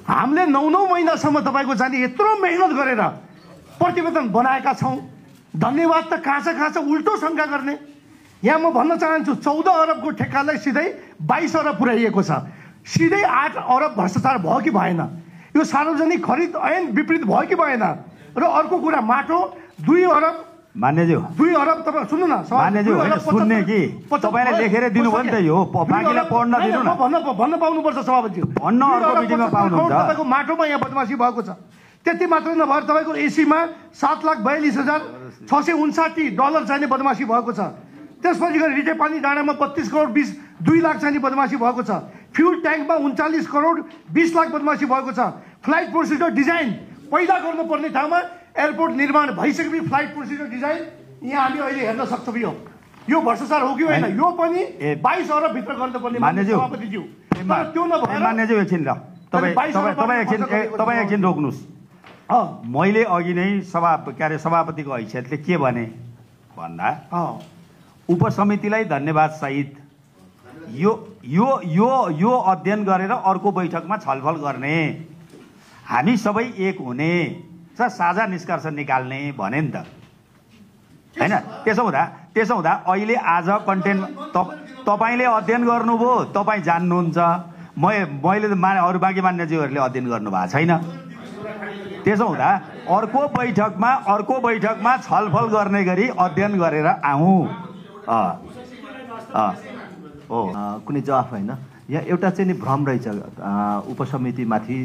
हामीले 9 महिनासम्म तपाईँको जाने यत्रो मेहनत गरेर प्रतिवेदन बनाएका छौँ। धन्यवाद त कहाँ छ उल्टो शङ्का गर्ने। यहाँ म भन्न चाहन्छु 14 अरबको ठेक्कालाई सिधै 22 अरब पुर्याइएको छ। सिधै 8 अरब भ्रष्टाचार भयो कि भएन? यो सार्वजनिक खरिद ऐन विपरीत भयो कि भएन? र अर्को कुरा माटो 2 अरब मान्यज्यू 2 अरब तपाईँ सुन्नु न मान्यज्यू होइन सुन्ने कि तपाईँले लेखेर दिनुभयो नि त यो बाँकीलाई पढ्न दिनु न भन्न पाउनुपर्छ सभापतिज्यू। भन्न अर्को मिटिङमा पाउनुहुन्छ। तपाईँको माटोमा यहाँ बदमासी भएको छ। त्यति मात्र नभएर तपाईँको एसीमा $7,42,659 चाहिने बदमासी भएको छ। त्यसपछि गएर रिटे पानी डाँडामा 32 करोड 2 लाख चाहिने बदमासी भएको छ। फ्युल ट्याङ्कमा 39 करोड 20 लाख बदमासी भएको छ। फ्लाइट प्रोसिजर डिजाइन पहिला गर्नुपर्ने ठाउँमा एयरपोर्ट निर्माण भइसकेपछि फ्लाइट प्रोसिजर डिजाइन यहाँ हामी अहिले हेर्न सक्छौँ। यो भ्रष्टाचार हो कि होइन? यो पनि 22 अरब भित्र गर्नुपर्ने सभापतिज्यू। त्यो नभएर मान्यज्यू एकछिन ल तपाईँ एकछिन रोक्नुहोस्। मैले अघि नै सभापतिको हैसियतले के भने भन्दा उपसमितिलाई धन्यवाद सहित यो अध्ययन गरेर अर्को बैठकमा छलफल गर्ने, हामी सबै एक हुने र साझा निष्कर्ष निकाल्ने भने नि त हैन? त्यसो हुँदा अहिले आज कन्टेन्ट तपाईँले अध्ययन गर्नुभयो, तपाईँ जान्नुहुन्छ। मैले अरू बाँकी मान्यज्यूहरूले अध्ययन गर्नु भएको छैन। त्यसो हुँदा अर्को बैठकमा छलफल गर्ने गरी अध्ययन गरेर आउँ। कुनै जवाफ होइन। यहाँ एउटा चाहिँ नि भ्रम रहेछ उपसमितिमाथि।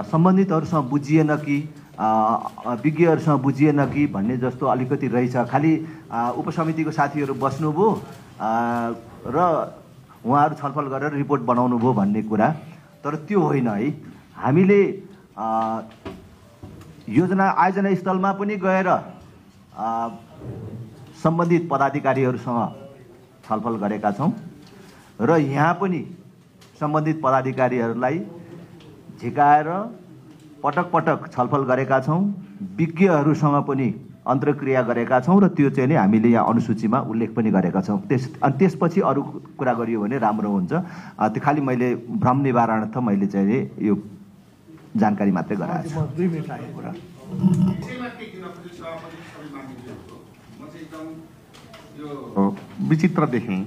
सम्बन्धितहरूसँग बुझिएन कि विज्ञहरूसँग बुझिएन कि भन्ने जस्तो अलिकति रहेछ। खालि उपसमितिको साथीहरू बस्नुभयो र उहाँहरू छलफल गरेर रिपोर्ट बनाउनु भयो भन्ने कुरा, तर त्यो होइन है। हामीले योजना आयोजना स्थलमा पनि गएर सम्बन्धित पदाधिकारीहरूसँग छलफल गरेका छौँ र यहाँ पनि सम्बन्धित पदाधिकारीहरूलाई झिकाएर पटक छलफल गरेका छौँ। विज्ञहरूसँग पनि अन्तर्क्रिया गरेका छौँ र त्यो चाहिँ नि हामीले यहाँ अनुसूचीमा उल्लेख पनि गरेका छौँ। त्यसपछि अरू कुरा गरियो भने राम्रो हुन्छ। त्यो खालि मैले भ्रम निवारणार्थ मैले चाहिँ यो जानकारी मात्रै गराएको छु। 2 मिनेट लागेको कुरा विचित्र देखेँ।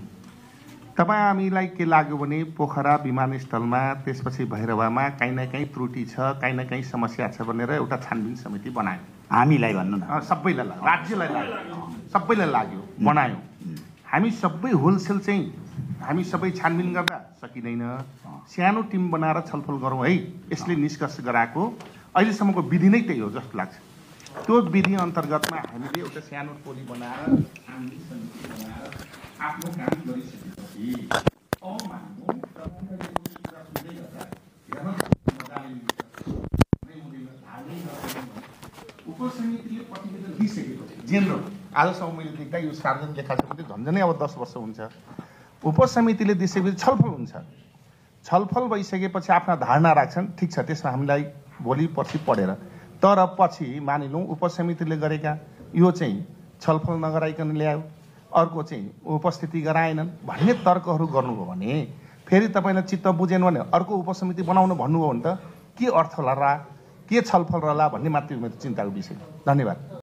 तपाईँ हामीलाई के लाग्यो भने पोखरा विमानस्थलमा त्यसपछि भैरवामा काहीँ न काहीँ त्रुटि छ, काहीँ न काहीँ समस्या छ भनेर एउटा छानबिन समिति बनायो। हामीलाई भन्नु न, सबैलाई लाग्यो, राज्यलाई लाग्यो, सबैलाई लाग्यो, बनायो। हामी सबै होलसेल चाहिँ हामी सबै छानबिन गर्दा सकिँदैन। सानो टिम बनाएर छलफल गरौँ है। यसले निष्कर्ष गराएको अहिलेसम्मको विधि नै त्यही हो जस्तो लाग्छ। त्यो विधि अन्तर्गतमा हामीले एउटा सानो टोली बनाएर छानबिन समिति बनाएर आफ्नो काम गरिसकेपछि उपसमितिले प्रतिवेदन दिइसकेपछि जेनरल आजसम्म मैले देख्दा यो सार्वजनिक लेखासमिति झन्झनै अब 10 वर्ष हुन्छ। उपसमितिले दिइसकेपछि छलफल हुन्छ। छलफल भइसकेपछि आफ्ना धारणा राख्छन्, ठिक छ, त्यसमा हामीलाई भोलि पर्सि पढेर। तर पछि मानिलौँ उपसमितिले गरेका यो चाहिँ छलफल नगराइकन ल्यायो, अर्को चाहिँ उपस्थिति गराएनन् भन्ने तर्कहरू गर्नुभयो भने फेरि तपाईँलाई चित्त बुझेन भने अर्को उपसमिति बनाउनु भन्नुभयो भने त के अर्थ होला, के छलफल रहला भन्ने मात्रै मेरो चिन्ताको विषय। धन्यवाद।